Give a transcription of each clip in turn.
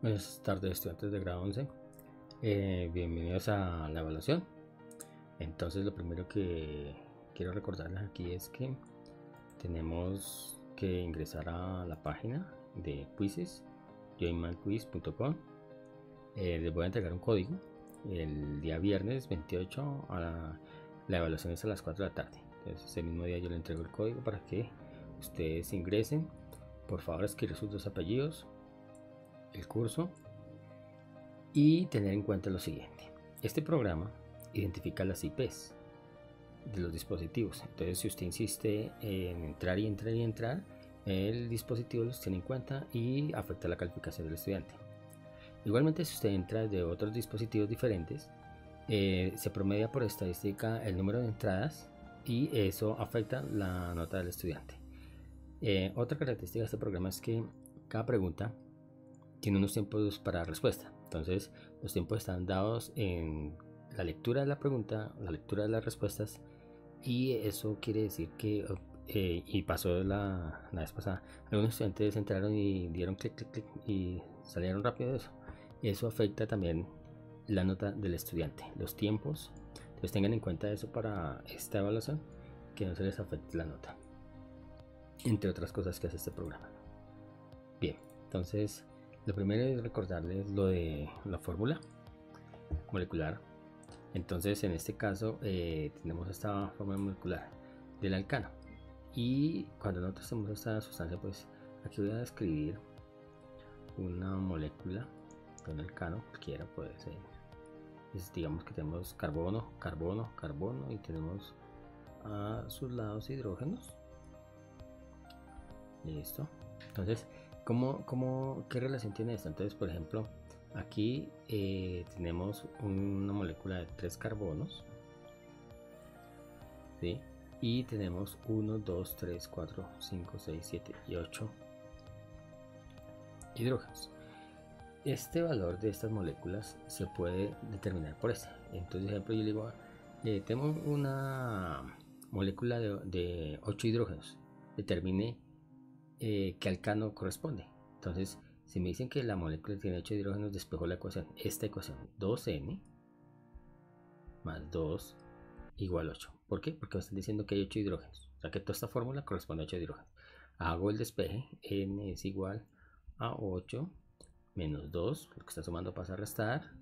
Buenas tardes, estudiantes de grado 11. Bienvenidos a la evaluación. Entonces, lo primero que quiero recordarles aquí es que tenemos que ingresar a la página de quizzes, joinmyquiz.com. Les voy a entregar un código el día viernes 28 la evaluación es a las 4 de la tarde. Entonces, ese mismo día yo le entrego el código para que ustedes ingresen. Por favor, escribir sus dos apellidos, el curso, y tener en cuenta lo siguiente: este programa identifica las IPs de los dispositivos. Entonces, si usted insiste en entrar y entrar y entrar, el dispositivo los tiene en cuenta y afecta la calificación del estudiante. Igualmente, si usted entra de otros dispositivos diferentes, se promedia por estadística el número de entradas y eso afecta la nota del estudiante. Otra característica de este programa es que cada pregunta tiene unos tiempos para respuesta. Entonces, los tiempos están dados en la lectura de la pregunta, la lectura de las respuestas, y eso quiere decir que, y pasó la vez pasada, algunos estudiantes entraron y dieron clic, clic, clic y salieron rápido de eso. Eso afecta también la nota del estudiante, los tiempos. Entonces, tengan en cuenta eso para esta evaluación, que no se les afecte la nota, entre otras cosas que hace este programa. Bien, entonces, lo primero es recordarles lo de la fórmula molecular. Entonces, en este caso tenemos esta fórmula molecular del alcano, y cuando nosotros tenemos esta sustancia, pues aquí voy a describir una molécula de un alcano cualquiera, puede ser. Digamos que tenemos carbono, carbono, carbono, y tenemos a sus lados hidrógenos. Listo. Entonces, ¿qué relación tiene esto? Entonces, por ejemplo, aquí tenemos una molécula de 3 carbonos, ¿sí? Y tenemos 1, 2, 3, 4, 5, 6, 7 y 8 hidrógenos. Este valor de estas moléculas se puede determinar por este. Entonces, por ejemplo, yo le digo, tenemos una molécula de 8 hidrógenos, determine qué alcano corresponde. Entonces, si me dicen que la molécula tiene 8 hidrógenos, despejo la ecuación. Esta ecuación, 2n más 2 igual 8. ¿Por qué? Porque me están diciendo que hay 8 hidrógenos. O sea que toda esta fórmula corresponde a 8 hidrógenos. Hago el despeje, n es igual a 8 menos 2, lo que está sumando pasa a restar,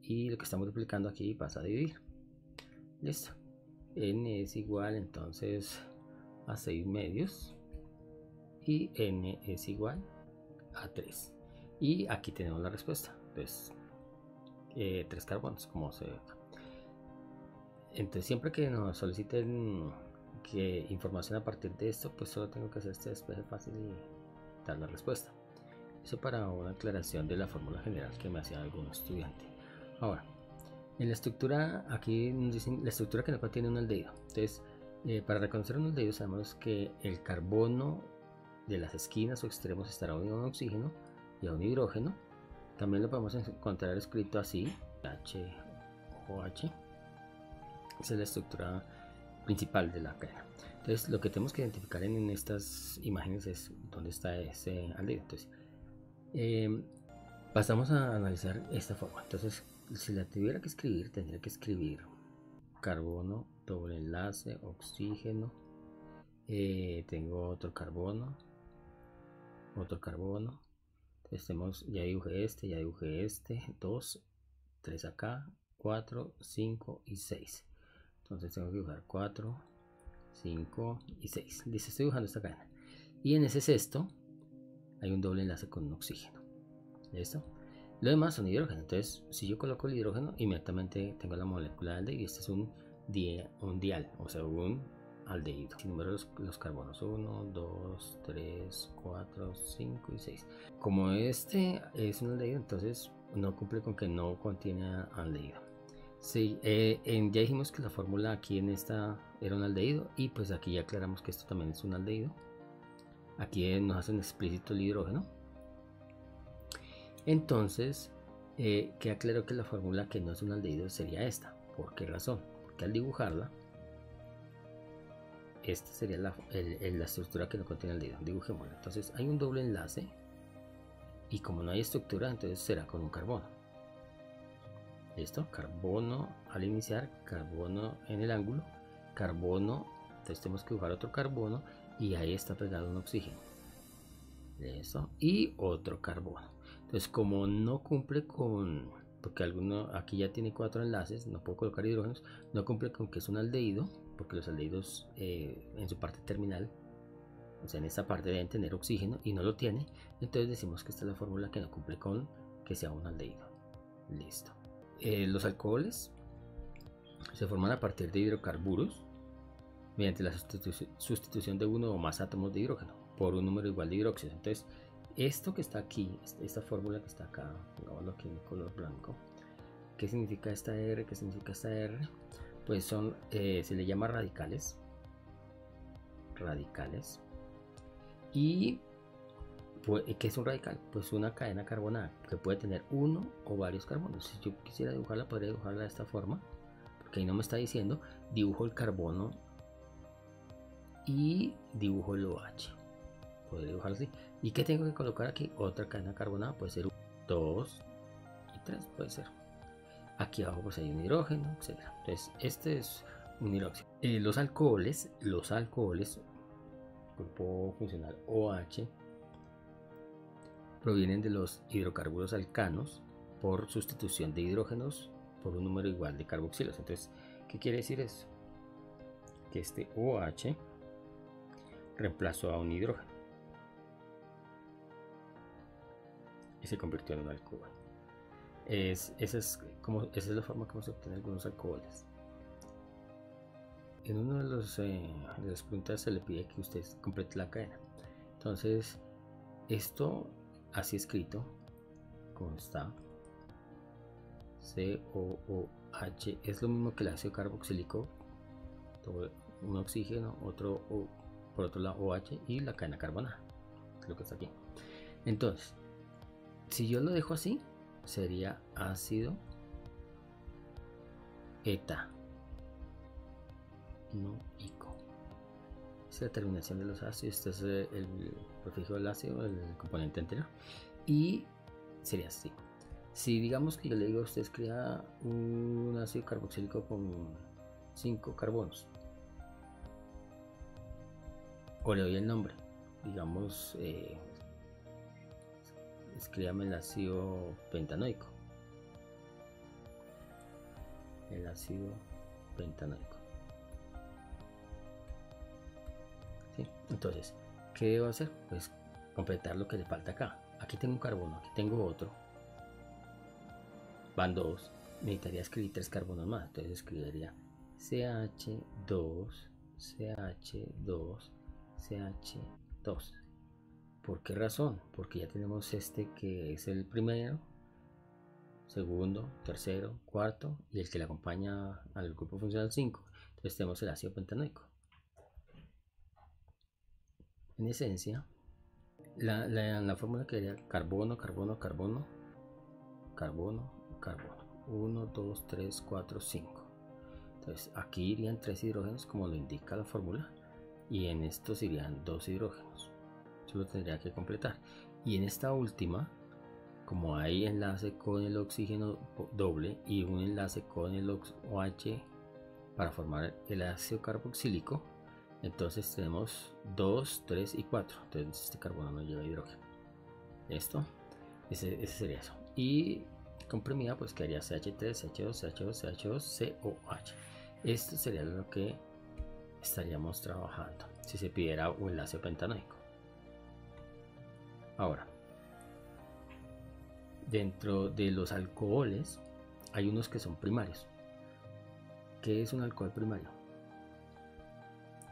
y lo que está multiplicando aquí pasa a dividir. Listo. N es igual entonces a 6 medios y n es igual a 3. Y aquí tenemos la respuesta. Entonces, 3 carbonos, como se ve acá. Entonces, siempre que nos soliciten información a partir de esto, pues solo tengo que hacer este despeje fácil y dar la respuesta. Eso para una aclaración de la fórmula general que me hacía algún estudiante. Ahora, en la estructura, aquí nos dicen la estructura que no contiene un aldehído. Entonces, para reconocer un aldehído sabemos que el carbono de las esquinas o extremos estará unido a un oxígeno y a un hidrógeno. También lo podemos encontrar escrito así, HOH. Esa es la estructura principal de la cadena. Entonces, lo que tenemos que identificar en estas imágenes es dónde está ese aldehído. Entonces, pasamos a analizar esta forma. Entonces, si la tuviera que escribir, tendría que escribir carbono, doble enlace, oxígeno. Tengo otro carbono. Entonces tenemos, ya dibujé este, 2, 3 acá, 4, 5 y 6. Entonces tengo que dibujar 4, 5 y 6. Listo, estoy dibujando esta cadena. Y en ese sexto hay un doble enlace con un oxígeno. ¿Listo? Lo demás son hidrógeno. Entonces, si yo coloco el hidrógeno, inmediatamente tengo la molécula de aldehído. Y este es un dial, o sea, un aldehído. Si número los carbonos: 1, 2, 3, 4, 5 y 6. Como este es un aldehído, entonces no cumple con que no contiene aldehído. Sí, ya dijimos que la fórmula aquí en esta era un aldehído, y pues aquí ya aclaramos que esto también es un aldehído. Aquí nos hacen explícito el hidrógeno. Entonces, queda claro que la fórmula que no es un aldehído sería esta. ¿Por qué razón? Porque al dibujarla, esta sería la estructura que no contiene aldehído. Dibujémosla. Entonces, hay un doble enlace y como no hay estructura, entonces será con un carbono. ¿Listo? Carbono al iniciar, carbono en el ángulo, carbono, entonces tenemos que dibujar otro carbono y ahí está pegado un oxígeno. ¿Listo? Y otro carbono. Entonces como no cumple con, porque alguno aquí ya tiene 4 enlaces, no puedo colocar hidrógenos, no cumple con que es un aldehído, porque los aldehídos en su parte terminal, o sea en esta parte deben tener oxígeno y no lo tiene, entonces decimos que esta es la fórmula que no cumple con que sea un aldehído. Listo. Los alcoholes se forman a partir de hidrocarburos mediante la sustitución de uno o más átomos de hidrógeno por un número igual de hidróxidos. Entonces, esto que está aquí, esta fórmula que está acá, pongámoslo aquí en color blanco, ¿qué significa esta R? ¿Qué significa esta R? Pues son, se le llama radicales. Radicales. Y ¿qué es un radical? Pues una cadena carbonada que puede tener uno o varios carbonos. Si yo quisiera dibujarla, podría dibujarla de esta forma, porque ahí no me está diciendo. Dibujo el carbono y dibujo el OH. Podría dibujarlo así. ¿Y qué tengo que colocar aquí? Otra cadena carbonada, puede ser 2 y 3, puede ser. Aquí abajo pues hay un hidrógeno, etc. Entonces este es un hidróxido. Los alcoholes, grupo funcional OH, provienen de los hidrocarburos alcanos por sustitución de hidrógenos por un número igual de carboxilos. Entonces, ¿qué quiere decir eso? Que este OH reemplazó a un hidrógeno y se convirtió en un alcohol. Esa es la forma como se obtienen algunos alcoholes. En uno de las preguntas se le pide que usted complete la cadena. Entonces, esto así escrito, como está, COOH, es lo mismo que el ácido carboxílico, un oxígeno, por otro lado OH y la cadena carbonada, lo que está aquí. Entonces, si yo lo dejo así, sería ácido eta noico. Es la terminación de los ácidos. Este es el prefijo del ácido, el componente anterior, y sería así. Si digamos que yo le digo a usted escriba un ácido carboxílico con 5 carbonos, o le doy el nombre, digamos, escríbame el ácido pentanoico. El ácido pentanoico. ¿Sí? Entonces, ¿qué debo hacer? Pues completar lo que le falta acá. Aquí tengo un carbono, aquí tengo otro. Van 2. Necesitaría escribir 3 carbonos más. Entonces escribiría CH2, CH2, CH2. ¿Por qué razón? Porque ya tenemos este que es el primero, segundo, tercero, cuarto y el que le acompaña al grupo funcional 5. Entonces tenemos el ácido pentanoico. En esencia, la fórmula quedaría carbono, carbono, carbono, carbono, carbono. 1, 2, 3, 4, 5. Entonces aquí irían 3 hidrógenos como lo indica la fórmula y en estos irían 2 hidrógenos. Solo tendría que completar. Y en esta última, como hay enlace con el oxígeno doble y un enlace con el OH para formar el ácido carboxílico, entonces tenemos 2, 3 y 4. Entonces este carbono no lleva hidrógeno. Esto, ese sería eso. Y comprimida pues quedaría CH3, CH2, CH2, CH2, COH. Esto sería lo que estaríamos trabajando si se pidiera un enlace pentanoico. Ahora, dentro de los alcoholes hay unos que son primarios. ¿Qué es un alcohol primario?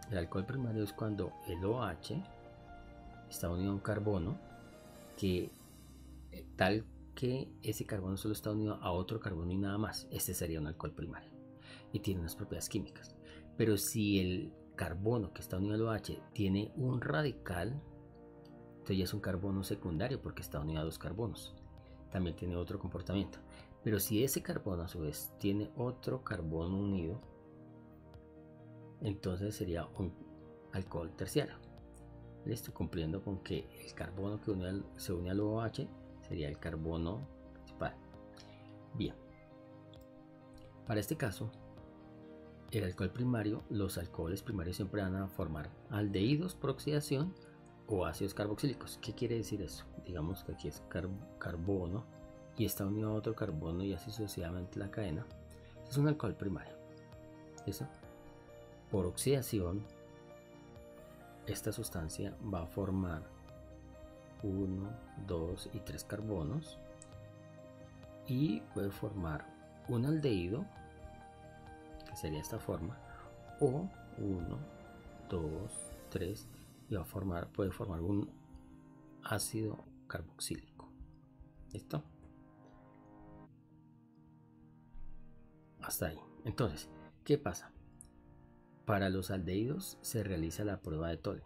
El alcohol primario es cuando el OH está unido a un carbono que tal que ese carbono solo está unido a otro carbono y nada más. Este sería un alcohol primario y tiene unas propiedades químicas. Pero si el carbono que está unido al OH tiene un radical, entonces ya es un carbono secundario porque está unido a 2 carbonos. También tiene otro comportamiento. Pero si ese carbono a su vez tiene otro carbono unido, entonces sería un alcohol terciario. Listo, cumpliendo con que el carbono que se une al OH sería el carbono principal. Bien, para este caso, el alcohol primario, los alcoholes primarios siempre van a formar aldehídos por oxidación o ácidos carboxílicos. ¿Qué quiere decir eso? Digamos que aquí es carbono y está unido a otro carbono y así sucesivamente la cadena. Es un alcohol primario. ¿Listo? Por oxidación, esta sustancia va a formar 1, 2 y 3 carbonos y puede formar un aldehído, que sería esta forma, o 1, 2, 3 y puede formar un ácido carboxílico. ¿Listo? Hasta ahí. Entonces, ¿qué pasa? Para los aldehídos se realiza la prueba de Tholen.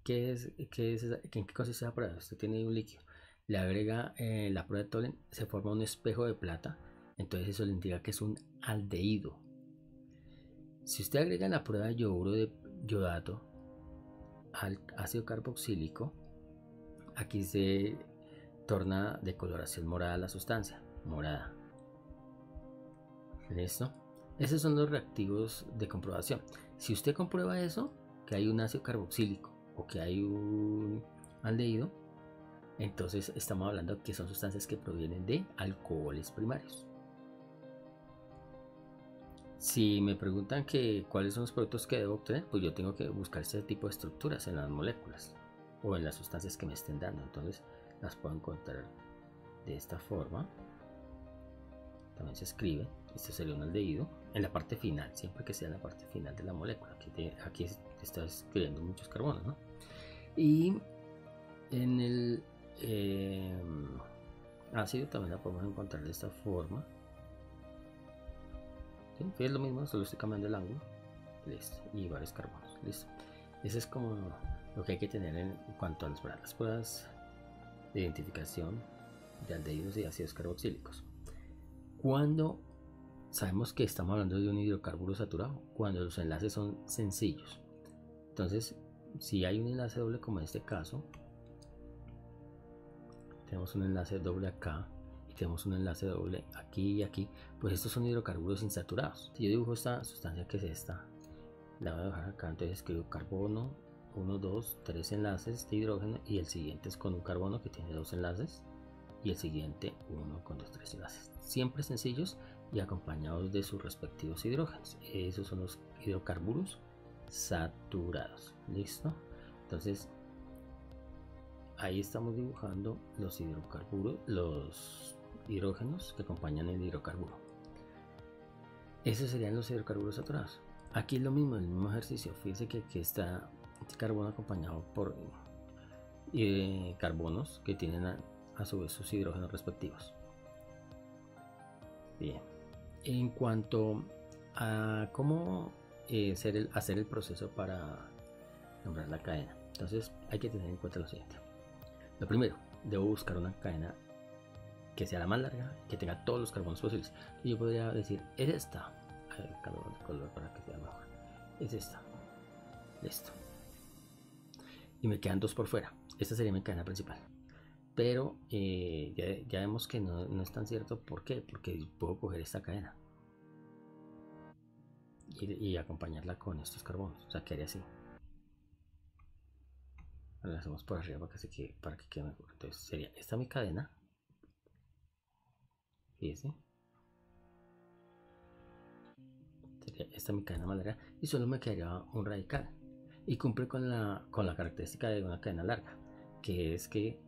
¿En qué consiste la prueba? Usted tiene un líquido, le agrega la prueba de Tholen, se forma un espejo de plata, entonces eso le indica que es un aldehído. Si usted agrega la prueba de yoduro de yodato al ácido carboxílico, aquí se torna de coloración morada la sustancia, morada. ¿Listo? Esos son los reactivos de comprobación. Si usted comprueba eso, que hay un ácido carboxílico o que hay un aldehído, entonces estamos hablando que son sustancias que provienen de alcoholes primarios. Si me preguntan que cuáles son los productos que debo obtener, pues yo tengo que buscar ese tipo de estructuras en las moléculas o en las sustancias que me estén dando. Entonces las puedo encontrar de esta forma. También se escribe, este sería un aldehído, en la parte final, siempre que sea en la parte final de la molécula. Aquí está escribiendo muchos carbonos, ¿no? Y en el ácido también la podemos encontrar de esta forma. ¿Sí? Es lo mismo, solo estoy cambiando el ángulo. Listo. Y varios carbonos. Listo. Eso es como lo que hay que tener en cuanto a las pruebas de identificación de aldehídos y ácidos carboxílicos. Cuando sabemos que estamos hablando de un hidrocarburo saturado, cuando los enlaces son sencillos. Entonces, si hay un enlace doble como en este caso, tenemos un enlace doble acá y tenemos un enlace doble aquí y aquí, pues estos son hidrocarburos insaturados. Si yo dibujo esta sustancia que es esta, la voy a dejar acá, entonces escribo carbono, 1, 2, 3 enlaces de hidrógeno y el siguiente es con un carbono que tiene 2 enlaces y el siguiente 1 con 2, 3 enlaces. Siempre sencillos y acompañados de sus respectivos hidrógenos. Esos son los hidrocarburos saturados. ¿Listo? Entonces, ahí estamos dibujando los hidrocarburos, los hidrógenos que acompañan el hidrocarburo. Esos serían los hidrocarburos saturados. Aquí es lo mismo, el mismo ejercicio. Fíjense que aquí está este carbono acompañado por carbonos que tienen a su vez sus hidrógenos respectivos. Bien. En cuanto a cómo hacer el proceso para nombrar la cadena, entonces hay que tener en cuenta lo siguiente. Lo primero, debo buscar una cadena que sea la más larga, que tenga todos los carbonos posibles. Y yo podría decir, es esta. Cambio de color para que sea mejor. Es esta. Listo. Y me quedan 2 por fuera. Esta sería mi cadena principal. Pero ya vemos que no es tan cierto. ¿Por qué? Porque puedo coger esta cadena y acompañarla con estos carbonos. O sea, quedaría así. Lo hacemos por arriba para que quede mejor. Entonces sería esta mi cadena. Fíjense. Sería esta mi cadena más larga. Y solo me quedaría un radical. Y cumple con la característica de una cadena larga, que es que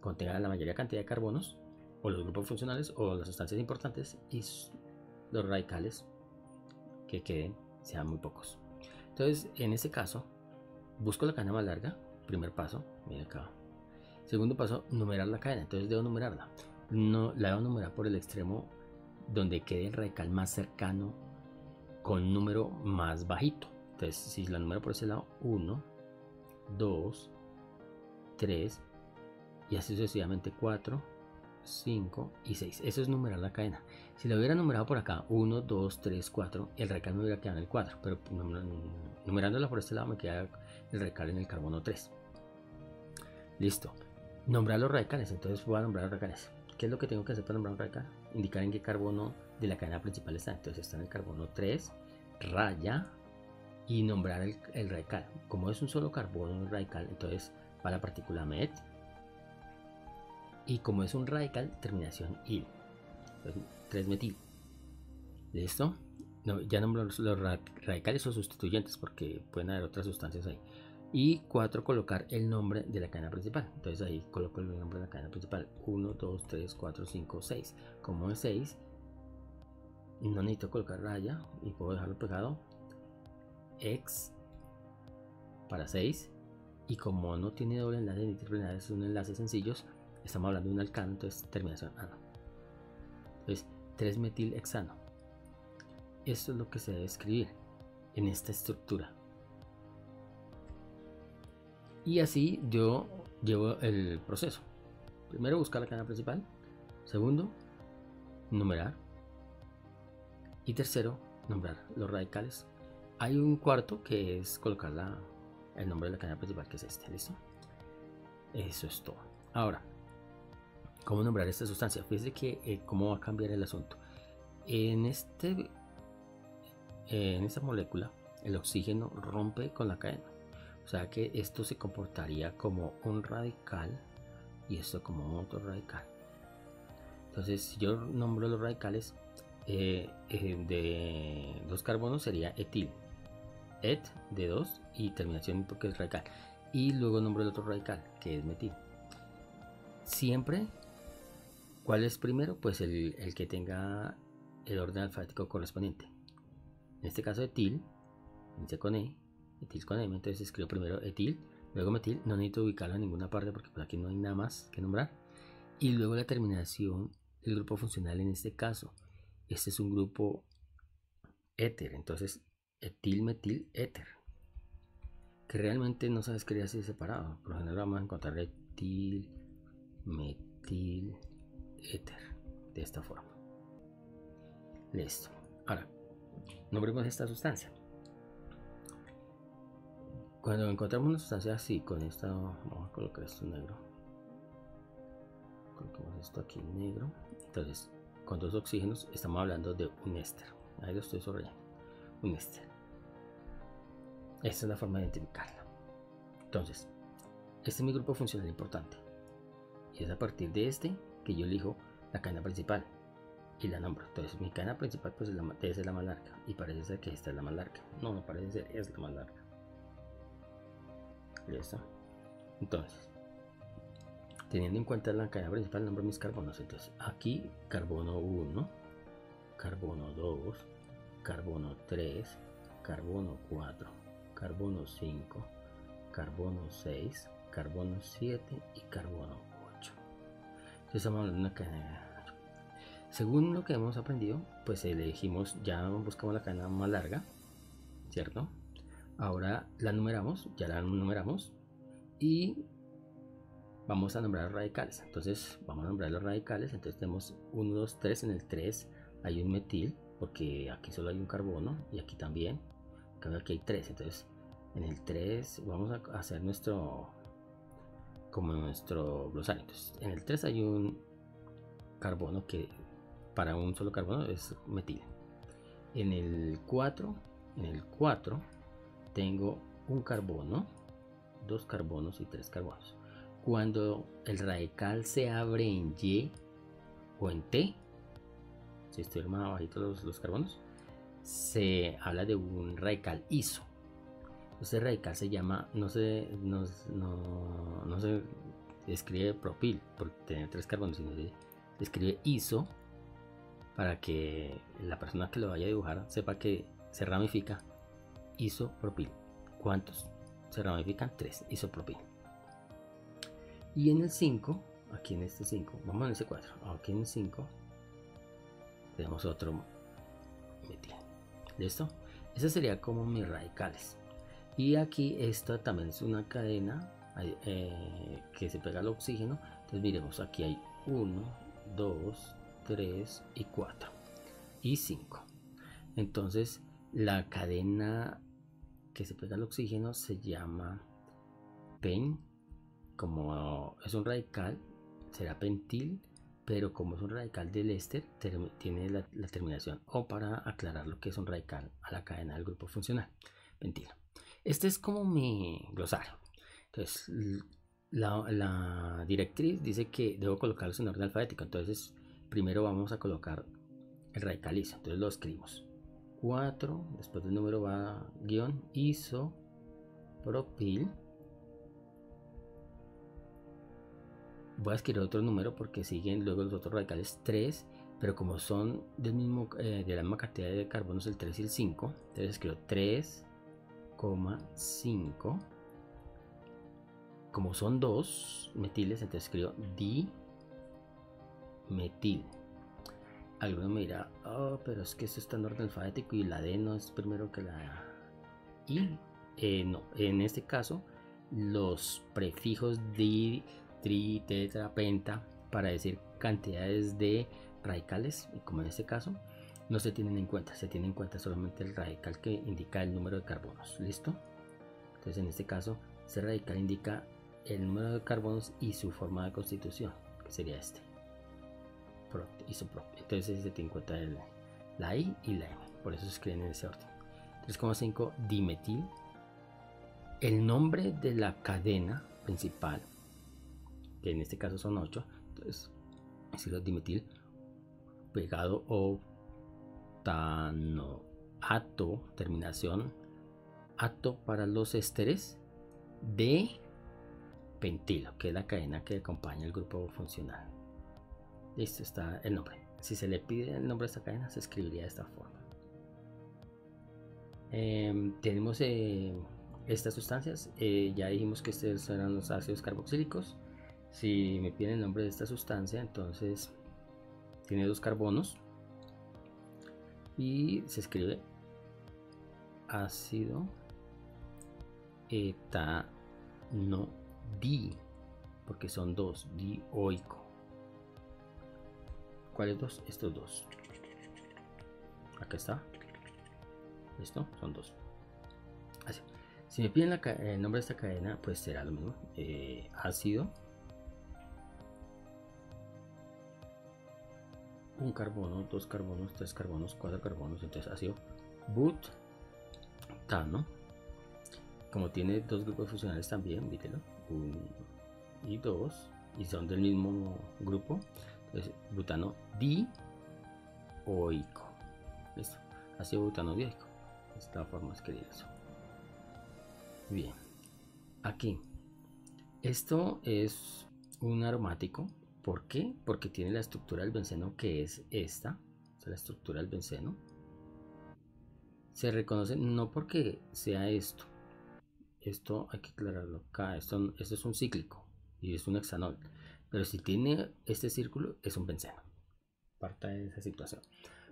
contenga la mayor cantidad de carbonos o los grupos funcionales o las sustancias importantes y los radicales que queden sean muy pocos. Entonces, en este caso, busco la cadena más larga. Primer paso, miren acá. Segundo paso, numerar la cadena. Entonces debo numerarla. No, la debo numerar por el extremo donde quede el radical más cercano con un número más bajito. Entonces, si la numero por ese lado, 1, 2, 3 y así sucesivamente 4, 5 y 6. Eso es numerar la cadena. Si lo hubiera numerado por acá, 1, 2, 3, 4, el radical me hubiera quedado en el 4, pero numerándola por este lado me queda el radical en el carbono 3. Listo. Nombrar los radicales. Entonces voy a nombrar los radicales. ¿Qué es lo que tengo que hacer para nombrar un radical? Indicar en qué carbono de la cadena principal está. Entonces está en el carbono 3, raya, y nombrar el radical. Como es un solo carbono radical, entonces va la partícula met. Y como es un radical, terminación il. 3-metil. ¿Listo? No, ya nombro los radicales o sustituyentes porque pueden haber otras sustancias ahí. Y 4, colocar el nombre de la cadena principal. Entonces ahí coloco el nombre de la cadena principal. 1, 2, 3, 4, 5, 6. Como es 6, no necesito colocar raya y puedo dejarlo pegado. X para 6. Y como no tiene doble enlace ni triple enlace, es un enlace sencillos, estamos hablando de un alcano, entonces terminación ano. Entonces 3-metilhexano. Esto es lo que se debe escribir en esta estructura. Y así yo llevo el proceso. Primero buscar la cadena principal. Segundo, numerar. Y tercero, nombrar los radicales. Hay un cuarto que es colocar el nombre de la cadena principal, que es este. ¿Listo? Eso es todo. Ahora, ¿cómo nombrar esta sustancia? Fíjense que cómo va a cambiar el asunto. En esta molécula, el oxígeno rompe con la cadena. O sea que esto se comportaría como un radical y esto como otro radical. Entonces, si yo nombro los radicales de 2 carbonos, sería etil. Et de 2 y terminación porque es radical. Y luego nombro el otro radical, que es metil. Siempre, ¿cuál es primero? Pues el que tenga el orden alfabético correspondiente. En este caso, etil, inicia con E. Etil con M, entonces escribo primero etil, luego metil, no necesito ubicarlo en ninguna parte porque por aquí no hay nada más que nombrar. Y luego la terminación del grupo funcional en este caso. Este es un grupo éter, entonces etil, metil, éter. Que realmente no se escribir así separado. Por lo general vamos a encontrar etil, metil, éter. De esta forma. Listo. Ahora, nombremos esta sustancia. Cuando encontramos una sustancia así, con esta, vamos a colocar esto negro. Coloquemos esto aquí negro. Entonces, con 2 oxígenos, estamos hablando de un éster. Ahí lo estoy subrayando. Un éster. Esta es la forma de identificarla. Entonces, este es mi grupo funcional importante. Y es a partir de este que yo elijo la cadena principal y la nombro. Entonces, mi cadena principal pues debe ser la más larga. Y parece ser que esta es la más larga. No, no parece ser, es la más larga. ¿Listo? Entonces, teniendo en cuenta la cadena principal, nombro mis carbonos. Entonces, aquí carbono 1, carbono 2, carbono 3, carbono 4, carbono 5, carbono 6, carbono 7 y carbono 8. Entonces, estamos hablando de una cadena. Según lo que hemos aprendido, pues elegimos, ya buscamos la cadena más larga, ¿cierto? Ahora la numeramos, ya la numeramos y vamos a nombrar los radicales. Entonces vamos a nombrar los radicales. Entonces tenemos 1, 2, 3. En el 3 hay un metil, porque aquí solo hay un carbono y aquí también. Aquí hay 3. Entonces en el 3 vamos a hacer nuestro glosario. Entonces en el 3 hay un carbono que para un solo carbono es metil. En el 4 tengo un carbono, 2 carbonos y 3 carbonos. Cuando el radical se abre en Y o en T, si estoy más abajito los carbonos, se habla de un radical iso. Este radical se llama, no se escribe propil por tener 3 carbonos, sino se escribe iso, para que la persona que lo vaya a dibujar sepa que se ramifica isopropil. ¿Cuántos se ramifican? 3, isopropil. Y en el 5, aquí en este 5, vamos en ese 4, aquí en el 5 tenemos otro metil. ¿Listo? Ese sería como mis radicales. Y aquí esta también es una cadena que se pega al oxígeno. Entonces miremos, aquí hay 1, 2, 3 y 4 y 5. Entonces la cadena que se pega al oxígeno se llama pen como es un radical, será pentil, pero como es un radical del éster, tiene la terminación o, para aclarar lo que es un radical a la cadena del grupo funcional, pentilo. Este es como mi glosario. Entonces, la directriz dice que debo colocarlos en orden alfabético. Entonces, primero vamos a colocar el radicalizo. Entonces lo escribimos. 4, después del número va guión isopropil. Voy a escribir otro número porque siguen luego los otros radicales 3, pero como son del mismo, de la misma cantidad de carbonos, el 3 y el 5, entonces escribo 3,5. Como son dos metiles, entonces escribo dimetil. Alguno me dirá, oh, pero es que esto está en orden alfabético y la D no es primero que la I. No, en este caso, los prefijos di, tri, tetra, penta, para decir cantidades de radicales, como en este caso, no se tienen en cuenta. Se tiene en cuenta solamente el radical que indica el número de carbonos. ¿Listo? Entonces, en este caso, ese radical indica el número de carbonos y su forma de constitución, que sería este. Isopropil. Entonces se tiene en cuenta la I y la M, por eso se escriben en ese orden. 3,5 dimetil. El nombre de la cadena principal, que en este caso son 8, entonces escribo dimetil pegado octanoato, terminación ato para los ésteres de pentilo, que es la cadena que acompaña el grupo funcional. Listo, está el nombre. Si se le pide el nombre de esta cadena, se escribiría de esta forma. Tenemos estas sustancias. Ya dijimos que estos eran los ácidos carboxílicos. Si me piden el nombre de esta sustancia, entonces tiene 2 carbonos y se escribe ácido etanodi, porque son 2, dioico. ¿Cuáles dos? Estos dos. Acá está. ¿Listo? Son 2. Así. Si me piden el nombre de esta cadena, pues será lo mismo. Ácido. Un carbono, 2 carbonos, 3 carbonos, 4 carbonos. Entonces ácido butano. Como tiene 2 grupos funcionales también, mírelo. 1 y 2. Y son del mismo grupo. Entonces, butano dioico. Listo. Ácido butano dioico. De esta forma escribir eso. Bien. Aquí. Esto es un aromático. ¿Por qué? Porque tiene la estructura del benceno, que es esta. O sea, la estructura del benceno. Se reconoce no porque sea esto. Esto hay que aclararlo acá. Esto es un cíclico y es un hexanol. Pero si tiene este círculo, es un benceno. Parta de esa situación.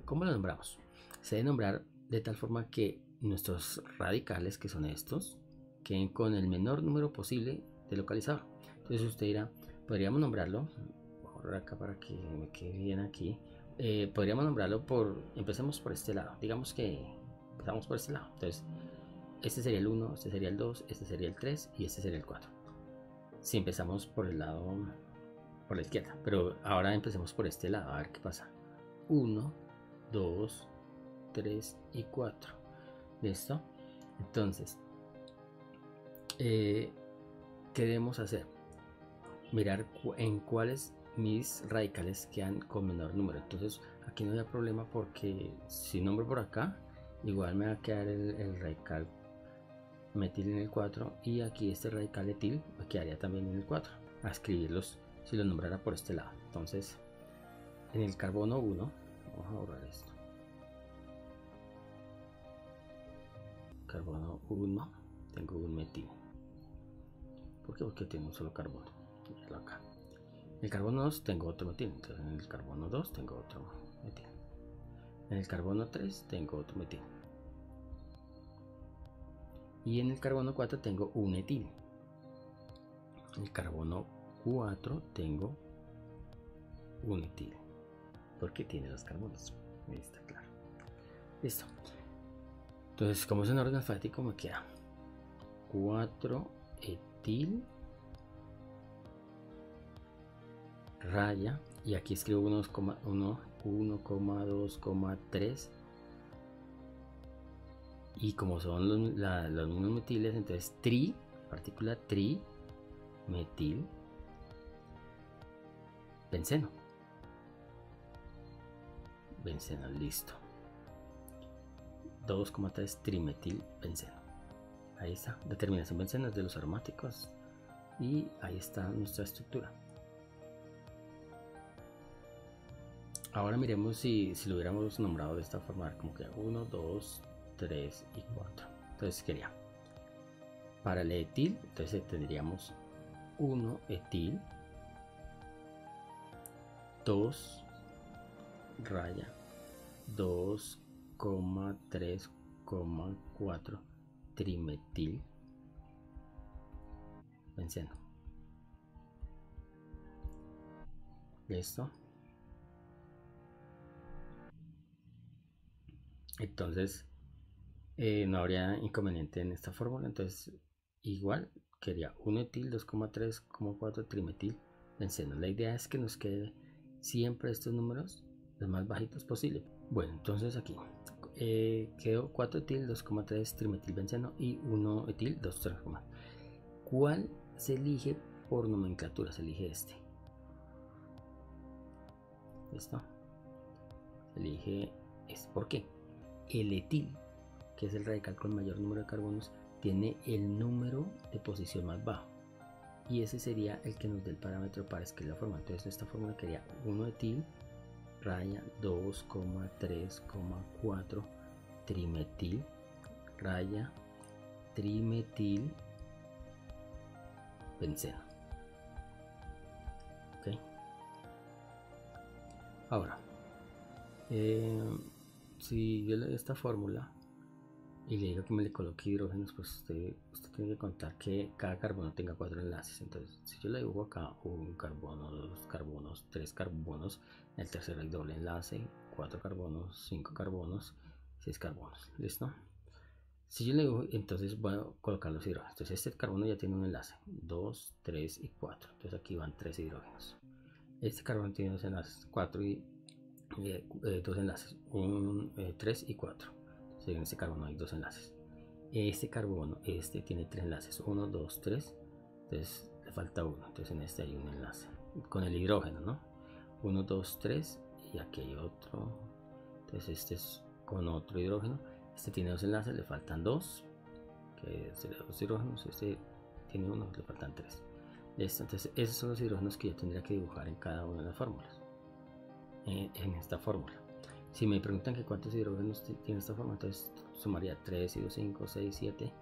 ¿Cómo lo nombramos? Se debe nombrar de tal forma que nuestros radicales, que son estos, queden con el menor número posible de localizador. Entonces usted dirá, podríamos nombrarlo, voy a acá para que me quede bien aquí. Podríamos nombrarlo empecemos por este lado. Digamos que empezamos por este lado. Entonces, este sería el 1, este sería el 2, este sería el 3 y este sería el 4. Si empezamos por el lado, por la izquierda, pero ahora empecemos por este lado, a ver qué pasa. 1, 2, 3 y 4. ¿Listo? Entonces, ¿qué debemos hacer? Mirar en cuáles mis radicales quedan con menor número. Entonces, aquí no hay problema porque si nombro por acá, igual me va a quedar el radical metil en el 4 y aquí este radical etil me quedaría también en el 4. A escribirlos si los nombrara por este lado. Entonces, en el carbono 1, vamos a borrar esto. Carbono 1, tengo un metil. ¿Por qué? Porque tengo un solo carbono. Acá. En el carbono 2 tengo otro metil. Entonces, en el carbono 2 tengo otro metil. En el carbono 3 tengo otro metil. Y en el carbono 4 tengo un etil. En el carbono 4 tengo un etil. Porque tiene 2 carbonos. Ahí está claro. Listo. Entonces, como es en orden alfabético, me queda 4 etil raya, y aquí escribo 1,2,3, y como son los mismos metiles, entonces partícula trimetil benceno. Listo. 2,3 trimetil benceno. Ahí está, determinación benceno de los aromáticos, y ahí está nuestra estructura. Ahora miremos si lo hubiéramos nombrado de esta forma, como que 1, 2, 3 y 4. Entonces quería para el etil, entonces tendríamos 1 etil, 2 raya, 2,3,4 trimetil benceno. Listo. Entonces no habría inconveniente en esta fórmula. Entonces igual quería 1 etil, 2,3,4 trimetil benceno. La idea es que nos quede siempre estos números los más bajitos posible. Bueno, entonces aquí quedó 4 etil, 2,3 trimetil benceno y 1 etil, 2,3. ¿Cuál se elige por nomenclatura? Se elige este. ¿Listo? Se elige este. ¿Por qué? El etil, que es el radical con mayor número de carbonos, tiene el número de posición más bajo, y ese sería el que nos dé el parámetro para escribir la fórmula. Entonces esta fórmula quería 1 etil raya 2,3,4 trimetil raya trimetil benceno. Ok. Ahora si yo le doy esta fórmula y le digo que me le coloque hidrógenos, pues usted tiene que contar que cada carbono tenga 4 enlaces. Entonces si yo le dibujo acá un carbono, 2 carbonos, 3 carbonos, el tercero el doble enlace, 4 carbonos, 5 carbonos, 6 carbonos. ¿Listo? Si yo le dibujo, entonces voy a colocar los hidrógenos. Entonces este carbono ya tiene un enlace, 2, 3 y 4. Entonces aquí van 3 hidrógenos. Este carbono tiene 2 enlaces, 4 y 2 enlaces, 3 y 4. Entonces en este carbono hay 2 enlaces. Este carbono, tiene 3 enlaces, 1, 2, 3. Entonces le falta 1. Entonces en este hay un enlace con el hidrógeno, ¿no? 1, 2, 3 y aquí hay otro. Entonces este es con otro hidrógeno. Este tiene 2 enlaces, le faltan 2, que serían 2 hidrógenos. Este tiene 1, le faltan 3. Listo. Entonces esos son los hidrógenos que yo tendría que dibujar en cada una de las fórmulas. En esta fórmula, si me preguntan que cuántos hidrógenos tiene esta fórmula, entonces sumaría 3 y 2, 5, 6, 7,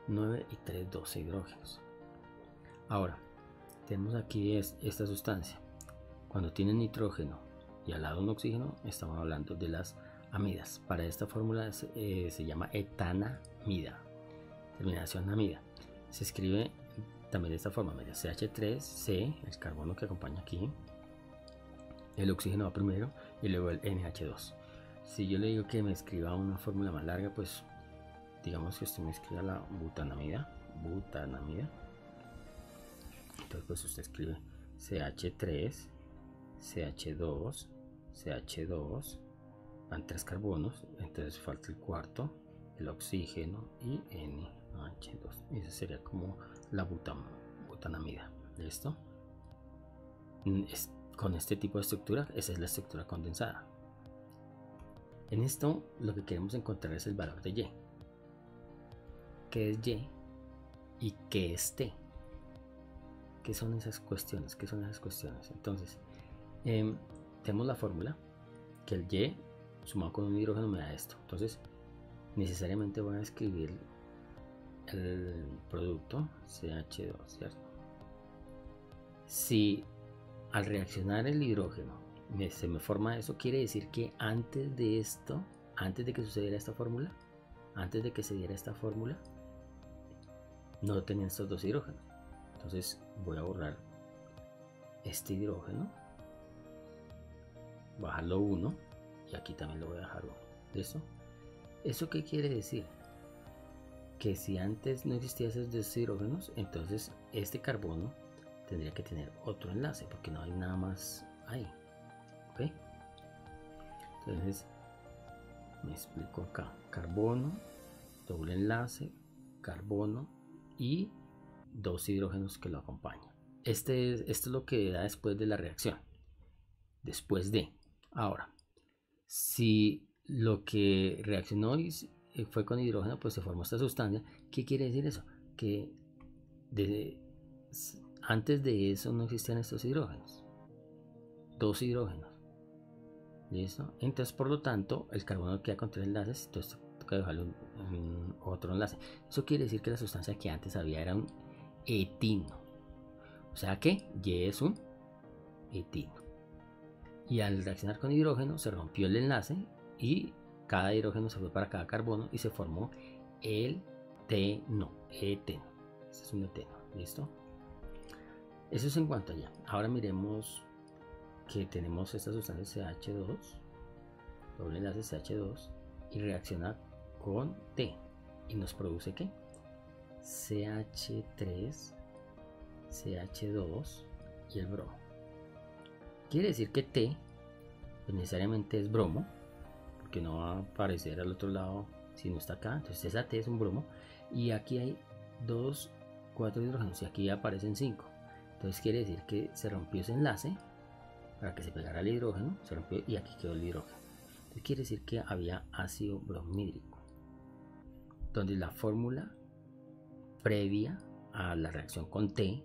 9 y 3, 12 hidrógenos. Ahora tenemos aquí esta sustancia. Cuando tiene nitrógeno y al lado un oxígeno, estamos hablando de las amidas. Para esta fórmula se llama etanamida, terminación amida. Se escribe también de esta forma: mira, CH3C, el carbono que acompaña aquí, el oxígeno va primero y luego el NH2. Si yo le digo que me escriba una fórmula más larga, pues digamos que usted me escriba la butanamida. Entonces pues usted escribe CH3, CH2, CH2, van 3 carbonos, entonces falta el cuarto, el oxígeno y NH2. Esa sería como la butanamida. ¿Listo? Con este tipo de estructura, esa es la estructura condensada. En esto lo que queremos encontrar es el valor de Y. ¿Qué es Y? ¿Y qué es T? ¿Qué son esas cuestiones? Entonces, tenemos la fórmula que el Y sumado con un hidrógeno me da esto. Entonces, necesariamente voy a escribir el producto CH2, ¿cierto? Si al reaccionar el hidrógeno se me forma eso, quiere decir que antes de esto, antes de que sucediera esta fórmula, antes de que se diera esta fórmula, no tenían estos 2 hidrógenos. Entonces voy a borrar este hidrógeno, bajarlo 1 y aquí también lo voy a dejar 1. ¿Listo? ¿Eso qué quiere decir? Que si antes no existían esos 2 hidrógenos, entonces este carbono tendría que tener otro enlace porque no hay nada más ahí. ¿Ok? Entonces me explico acá: carbono, doble enlace, carbono y dos hidrógenos que lo acompañan. Esto es lo que da después de la reacción. Después de. Ahora, si lo que reaccionó fue con hidrógeno, pues se formó esta sustancia. ¿Qué quiere decir eso? Que antes de eso no existían estos hidrógenos. Dos hidrógenos. ¿Listo? Entonces, por lo tanto, el carbono queda con tres enlaces. Entonces, toca dejarle otro enlace. Eso quiere decir que la sustancia que antes había era un etino. O sea que Y es un etino. Y al reaccionar con hidrógeno se rompió el enlace y cada hidrógeno se fue para cada carbono y se formó el eteno. Este es un eteno. ¿Listo? Eso es en cuanto a allá. Ahora miremos que tenemos esta sustancia CH2, doble enlace CH2, y reacciona con T y nos produce ¿qué? CH3, CH2 y el bromo. Quiere decir que T pues necesariamente es bromo, porque no va a aparecer al otro lado si no está acá. Entonces esa T es un bromo y aquí hay 4 hidrógenos y aquí aparecen 5. Entonces quiere decir que se rompió ese enlace para que se pegara el hidrógeno, se rompió y aquí quedó el hidrógeno. Entonces quiere decir que había ácido bromídrico, donde la fórmula previa a la reacción con T,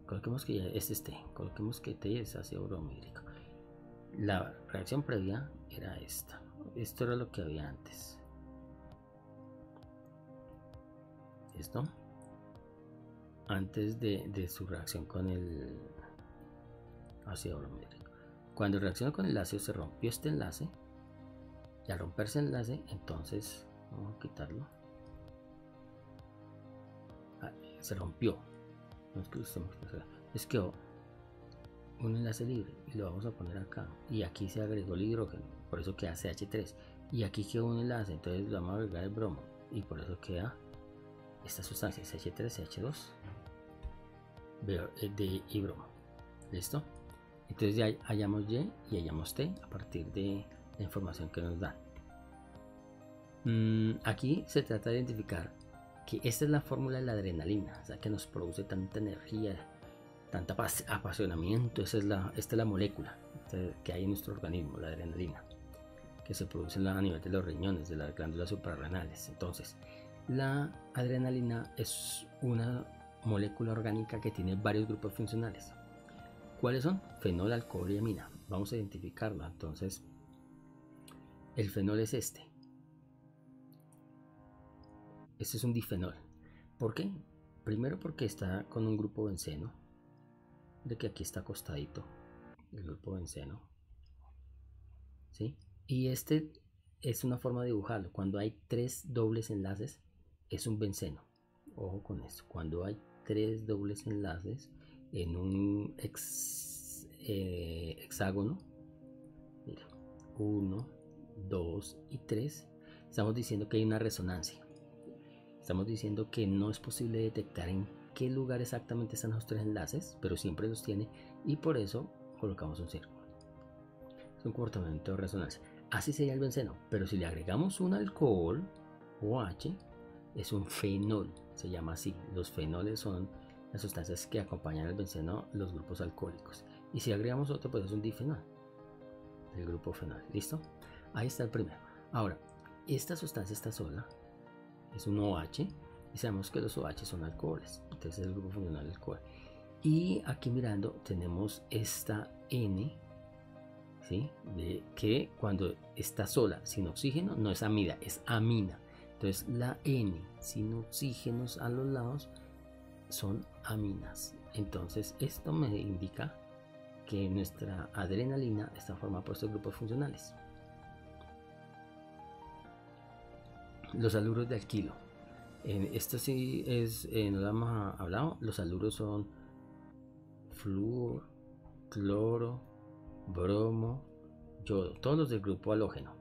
coloquemos que ya este es T, coloquemos que T es ácido bromídrico. La reacción previa era esta. Esto era lo que había antes. ¿Listo? Antes de su reacción con el ácido bromídrico. Cuando reaccionó con el ácido se rompió este enlace. Y al romperse el enlace, entonces vamos a quitarlo. Se rompió. No es que es que quedó un enlace libre y lo vamos a poner acá. Y aquí se agregó el hidrógeno, por eso queda CH3. Y aquí quedó un enlace, entonces le vamos a agregar el bromo. Y por eso queda esta sustancia CH3, CH2 y bromo. ¿Listo? Entonces ya hallamos Y y hallamos T a partir de la información que nos dan. Aquí se trata de identificar que esta es la fórmula de la adrenalina, o sea, que nos produce tanta energía, tanta apasionamiento. Esta es la molécula que hay en nuestro organismo, la adrenalina, que se produce a nivel de los riñones, de las glándulas suprarrenales. Entonces, la adrenalina es una molécula orgánica que tiene varios grupos funcionales. ¿Cuáles son? Fenol, alcohol y amina. Vamos a identificarlo. Entonces, el fenol es este. Este es un difenol. ¿Por qué? Primero porque está con un grupo benceno, de que aquí está acostadito el grupo benceno, ¿sí? Y este es una forma de dibujarlo. Cuando hay 3 dobles enlaces es un benceno. Ojo con esto. Cuando hay 3 dobles enlaces en un hexágono, mira, 1, 2 y 3, estamos diciendo que hay una resonancia. Estamos diciendo que no es posible detectar en qué lugar exactamente están los 3 enlaces, pero siempre los tiene y por eso colocamos un círculo. Es un comportamiento de resonancia. Así sería el benceno, pero si le agregamos un alcohol, OH, es un fenol, se llama así. Los fenoles son las sustancias que acompañan al benceno, los grupos alcohólicos. Y si agregamos otro, pues es un difenol, el grupo fenol. ¿Listo? Ahí está el primero. Ahora, esta sustancia está sola, es un OH, y sabemos que los OH son alcoholes, entonces es el grupo funcional del alcohol. Y aquí mirando tenemos esta N, ¿sí? De que cuando está sola sin oxígeno no es amida, es amina. Entonces la N sin oxígenos a los lados son aminas. Entonces esto me indica que nuestra adrenalina está formada por estos grupos funcionales. Los haluros de alquilo. Esto sí es, no lo hemos hablado. Los haluros son flúor, cloro, bromo, yodo. Todos los del grupo halógeno.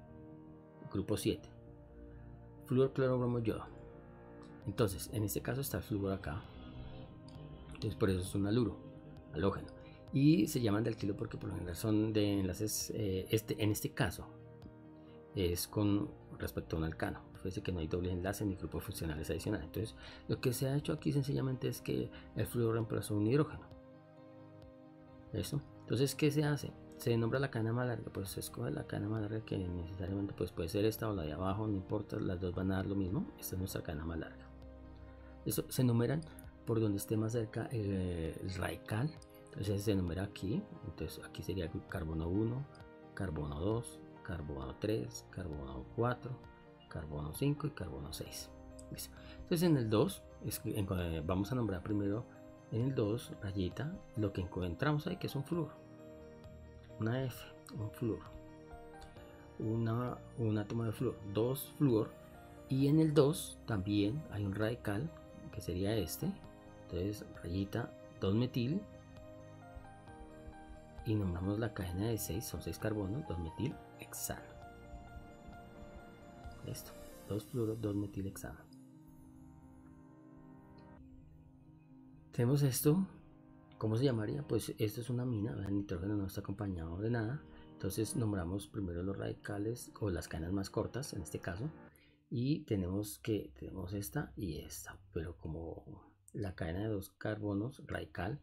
Grupo 7. Flúor, cloro, bromo, yodo. Entonces, en este caso está el flúor acá. Entonces por eso es un haluro. halógeno. Y se llaman de alquilo porque por lo general son de enlaces, en este caso es con respecto a un alcano. Fíjese que no hay doble enlace ni grupos funcionales adicionales. Entonces, lo que se ha hecho aquí sencillamente es que el flúor reemplazó un hidrógeno. ¿Eso? Entonces, ¿qué se hace? Se nombra la cadena más larga, pues se escoge la cadena más larga, que necesariamente pues puede ser esta o la de abajo, no importa, las dos van a dar lo mismo. Esta es nuestra cadena más larga. Eso se numeran por donde esté más cerca el radical. Entonces se numera aquí. Entonces aquí sería carbono 1, carbono 2, carbono 3, carbono 4, carbono 5 y carbono 6. Entonces en el 2 vamos a nombrar primero en el 2 rayita lo que encontramos ahí, que es un flúor, una F, un flúor, un átomo de flúor, 2 flúor. Y en el 2 también hay un radical, que sería este. Entonces rayita 2 metil, y nombramos la cadena de 6, son 6 carbonos, 2 metil hexano. Esto, 2 fluoro, 2 metil hexano. Tenemos esto, ¿cómo se llamaría? Pues esto es una amina, el nitrógeno no está acompañado de nada. Entonces nombramos primero los radicales o las cadenas más cortas en este caso. Y tenemos esta y esta, pero como la cadena de 2 carbonos radical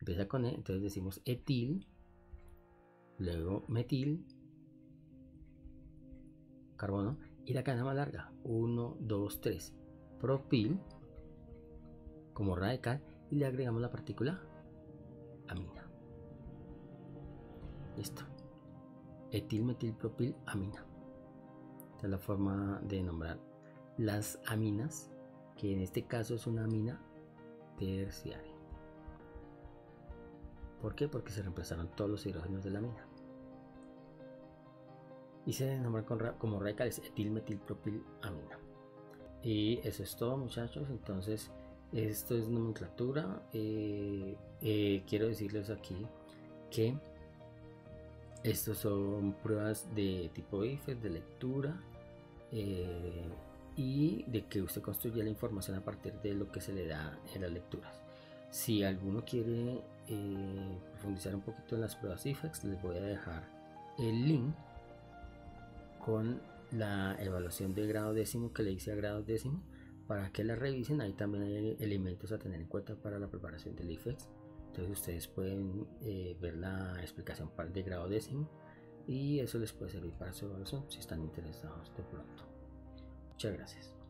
empieza con E, entonces decimos etil, luego metil, carbono, y la cadena más larga, 1, 2, 3, propil, como radical, y le agregamos la partícula amina. Listo. Etil, metil, propil, amina. Esta es la forma de nombrar las aminas, que en este caso es una amina terciaria. ¿Por qué? Porque se reemplazaron todos los hidrógenos de la amina. Y se nombra como radicales etil, metil, propil, amina. Y eso es todo, muchachos. Entonces esto es nomenclatura. Quiero decirles aquí que estos son pruebas de tipo IFES, de lectura, y de que usted construya la información a partir de lo que se le da en las lecturas. Si alguno quiere profundizar un poquito en las pruebas IFEX, les voy a dejar el link con la evaluación de grado décimo que le hice a grado décimo para que la revisen. Ahí también hay elementos a tener en cuenta para la preparación del IFEX. Entonces ustedes pueden ver la explicación de grado décimo y eso les puede servir para su evaluación si están interesados de pronto. Muchas gracias.